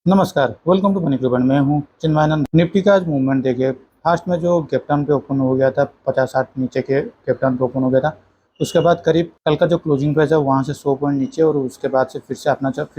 नमस्कार, welcome to money global. मैं हूँ चिन्मयानंद। निफ्टी का आज मूवमेंट देखिए, फास्ट में जो गैप डाउन पे ओपन हो गया था 50-60 नीचे के गैप डाउन पे ओपन हो गया था। उसके बाद करीब कल का जो क्लोजिंग प्राइस है वहाँ से 100 पॉइंट नीचे और उसके बाद से फिर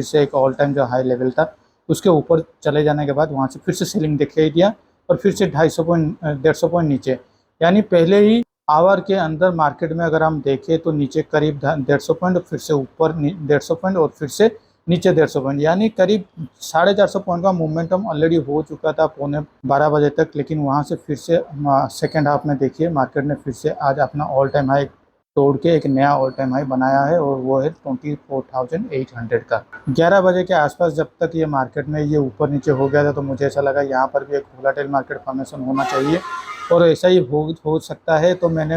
से एक ऑल टाइम जो हाई लेवल था उसके ऊपर चले जाने के बाद वहाँ से फिर से सेलिंग दिखाई दिया और फिर से 250 पॉइंट 150 पॉइंट नीचे, यानी पहले ही आवर के अंदर मार्केट में अगर हम देखें तो नीचे करीब 150 पॉइंट और फिर से ऊपर 150 पॉइंट और फिर से नीचे 150 पॉइंट, यानी करीब 450 पॉइंट का मोमेंटम ऑलरेडी हो चुका था पौने 12 बजे तक। लेकिन वहां से फिर से सेकेंड हाफ में देखिए मार्केट ने फिर से आज अपना ऑल टाइम हाई तोड़ के एक नया ऑल टाइम हाई बनाया है और वो है 24,800 का। 11 बजे के आसपास जब तक ये मार्केट में ये ऊपर नीचे हो गया था तो मुझे ऐसा लगा यहाँ पर भी एक वोलेटाइल मार्केट फॉर्मेशन होना चाहिए और ऐसा ही हो सकता है। तो मैंने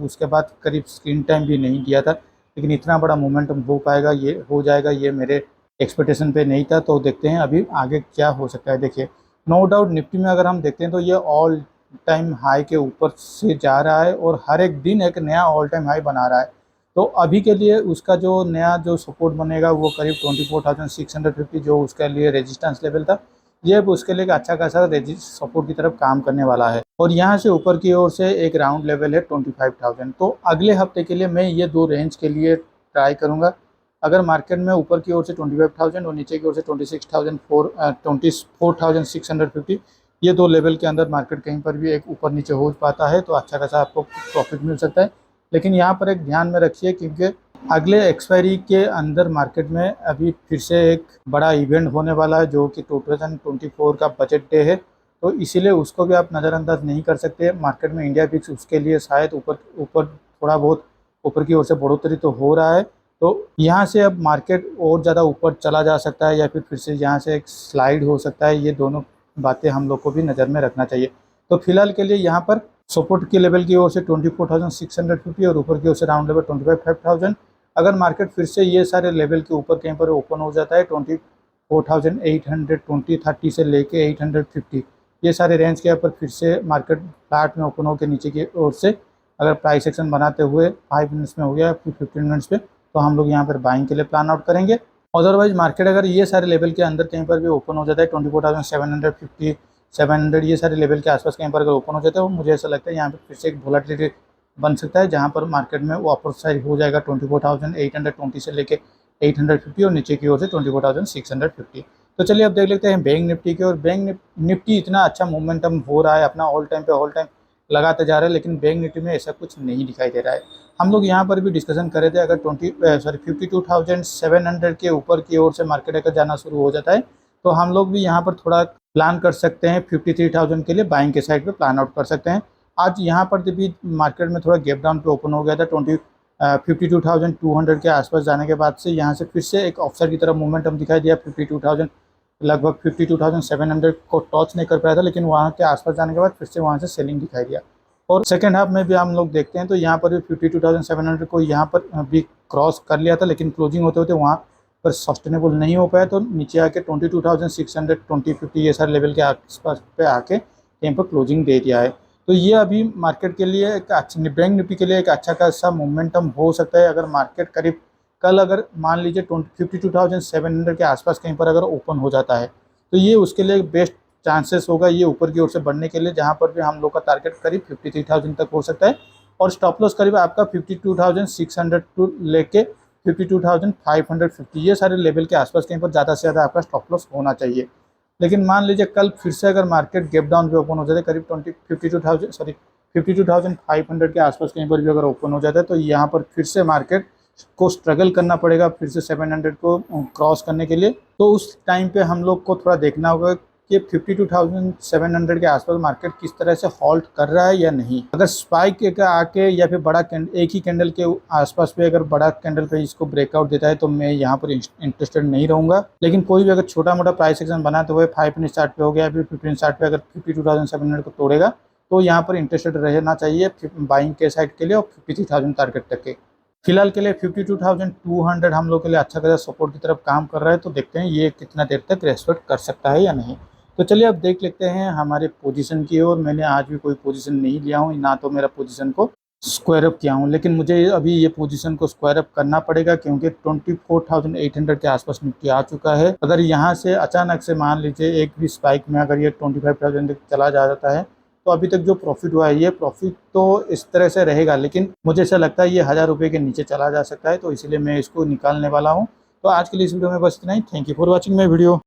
उसके बाद करीब स्क्रीन टाइम भी नहीं दिया था, लेकिन इतना बड़ा मोमेंटम हो पाएगा, ये हो जाएगा, ये मेरे एक्सपेक्टेशन पे नहीं था। तो देखते हैं अभी आगे क्या हो सकता है। देखिए, नो डाउट निफ्टी में अगर हम देखते हैं तो ये ऑल टाइम हाई के ऊपर से जा रहा है और हर एक दिन एक नया ऑल टाइम हाई बना रहा है। तो अभी के लिए उसका जो नया जो सपोर्ट बनेगा वो करीब 24,650 जो उसके लिए रेजिस्टेंस लेवल था, ये अब उसके लिए एक अच्छा खासा सपोर्ट की तरफ काम करने वाला है। और यहाँ से ऊपर की ओर से एक राउंड लेवल है 25,000। तो अगले हफ्ते के लिए मैं ये दो रेंज के लिए ट्राई करूँगा। अगर मार्केट में ऊपर की ओर से 25,000 और नीचे की ओर से 24,650 ये दो लेवल के अंदर मार्केट कहीं पर भी एक ऊपर नीचे हो पाता है तो अच्छा खासा आपको प्रॉफिट मिल सकता है। लेकिन यहाँ पर एक ध्यान में रखिए क्योंकि अगले एक्सपायरी के अंदर मार्केट में अभी फिर से एक बड़ा इवेंट होने वाला है जो कि 2024 का बजट डे है। तो इसीलिए उसको भी आप नज़रअंदाज नहीं कर सकते। मार्केट में इंडिया बिक्स उसके लिए शायद ऊपर ऊपर थोड़ा बहुत ऊपर की ओर से बढ़ोतरी तो हो रहा है। तो यहाँ से अब मार्केट और ज़्यादा ऊपर चला जा सकता है या फिर से यहाँ से एक स्लाइड हो सकता है। ये दोनों बातें हम लोग को भी नज़र में रखना चाहिए। तो फिलहाल के लिए यहाँ पर सपोर्ट के लेवल की ओर से 24,650 और ऊपर की ओर से राउंड लेवल 25,000। अगर मार्केट फिर से ये सारे लेवल के ऊपर कहीं पर ओपन हो जाता है 24,820 से लेके 850, ये सारे रेंज के ऊपर फिर से मार्केट फ्लैट में ओपन होकर नीचे की ओर से अगर प्राइस एक्शन बनाते हुए 5 मिनट्स में हो गया फिर 15 मिनट्स पे तो हम लोग यहाँ पर बाइंग के लिए प्लान आउट करेंगे। अदरवाइज मार्केट अगर ये सारे लेवल के अंदर कहीं पर भी ओपन हो जाता है 24,750 700 ये सारे लेवल के आसपास कहीं पर अगर ओपन हो जाता है वो मुझे ऐसा लगता है यहाँ पे फिर से एक वोलेटिलिटी बन सकता है जहाँ पर मार्केट में वो अपर साइड हो जाएगा 24,820 से लेके 850 और नीचे की ओर से 24,650। तो चलिए अब देख लेते हैं बैंक निफ्टी की। और बैंक निफ्टी इतना अच्छा मोमेंटम हो रहा है, अपना ऑल टाइम पे ऑल टाइम लगाते जा रहा है, लेकिन बैंक निफ्टी में ऐसा कुछ नहीं दिखाई दे रहा है। हम लोग यहाँ पर भी डिस्कशन कर रहे थे अगर 52,700 के ऊपर की ओर से मार्केट अगर जाना शुरू हो जाता है तो हम लोग भी यहाँ पर थोड़ा प्लान कर सकते हैं 53,000 के लिए बाइंग के साइड पे प्लान आउट कर सकते हैं। आज यहाँ पर भी मार्केट में थोड़ा गैप डाउन पे ओपन हो गया था 52,200 के आसपास जाने के बाद से यहाँ से फिर से एक ऑफसाइड की तरफ मोमेंटम दिखाई दिया। 52,000 लगभग 52,700 को टच नहीं कर पाया था, लेकिन वहाँ के आसपास जाने के बाद फिर से वहाँ से सेलिंग दिखाई दिया। और सेकेंड हाफ में भी हम लोग देखते हैं तो यहाँ पर भी 52,700 को यहाँ पर भी क्रॉस कर लिया था, लेकिन क्लोजिंग होते होते वहाँ पर सस्टेनेबल नहीं हो पाया तो नीचे आके 22,600 2050 ये सारे लेवल के आसपास पे आके कहीं पर क्लोजिंग दे दिया है। तो ये अभी मार्केट के लिए एक अच्छा, बैंक निफ्टी के लिए एक अच्छा खासा मोमेंटम हो सकता है। अगर मार्केट करीब कल अगर मान लीजिए 52,700 के आसपास कहीं पर अगर ओपन हो जाता है तो ये उसके लिए बेस्ट चांसेस होगा ये ऊपर की ओर से बढ़ने के लिए, जहाँ पर भी हम लोग का टारगेट करीब 53,000 तक हो सकता है और स्टॉप लॉस करीब आपका 52,600 टू लेके 52,550 ये सारे लेवल के आसपास कहीं पर ज़्यादा से ज़्यादा आपका स्टॉप लॉस होना चाहिए। लेकिन मान लीजिए कल फिर से अगर मार्केट गैप डाउन पे ओपन हो जाता है करीब 52,500 के आसपास कहीं पर भी अगर ओपन हो जाता है तो यहाँ पर फिर से मार्केट को स्ट्रगल करना पड़ेगा फिर से 700 को क्रॉस करने के लिए। तो उस टाइम पे हम लोग को थोड़ा देखना होगा कि 52,700 के आसपास मार्केट किस तरह से हॉल्ट कर रहा है या नहीं। अगर स्पाइक आके या फिर बड़ा एक ही कैंडल के आसपास पे अगर बड़ा कैंडल पे इसको ब्रेकआउट देता है तो मैं यहाँ पर इंटरेस्टेड नहीं रहूँगा। लेकिन कोई भी अगर छोटा मोटा प्राइस एक्शन बनाते हुए 5 मिनट चार्ट पे हो गया फिर 15 चार्ट पे अगर 52,700 को तोड़ेगा तो यहाँ पर इंटरेस्टेड रहना चाहिए बाइंग के साइड के लिए और 53,000 टारगेट तक के। फिलहाल के लिए 52,200 हम लोग के लिए अच्छा खासा सपोर्ट की तरफ काम कर रहा है। तो देखते हैं ये कितना देर तक रेस्पेक्ट कर सकता है या नहीं। तो चलिए अब देख लेते हैं हमारे पोजीशन की ओर। मैंने आज भी कोई पोजीशन नहीं लिया हूँ, ना तो मेरा पोजीशन को स्क्वायर अप किया हूँ, लेकिन मुझे अभी ये पोजीशन को स्क्वायर अप करना पड़ेगा क्योंकि 24,800 के आसपास निफ्टी आ चुका है। अगर यहाँ से अचानक से मान लीजिए एक भी स्पाइक में अगर ये 25,000 तक चला जाता है तो अभी तक जो प्रॉफिट हुआ है ये प्रॉफिट तो इस तरह से रहेगा, लेकिन मुझे ऐसा लगता है ये 1000 रुपये के नीचे चला जा सकता है, तो इसलिए मैं इसको निकालने वाला हूँ। तो आज के लिए इस वीडियो में बस इतना ही। Thank you for watching my video.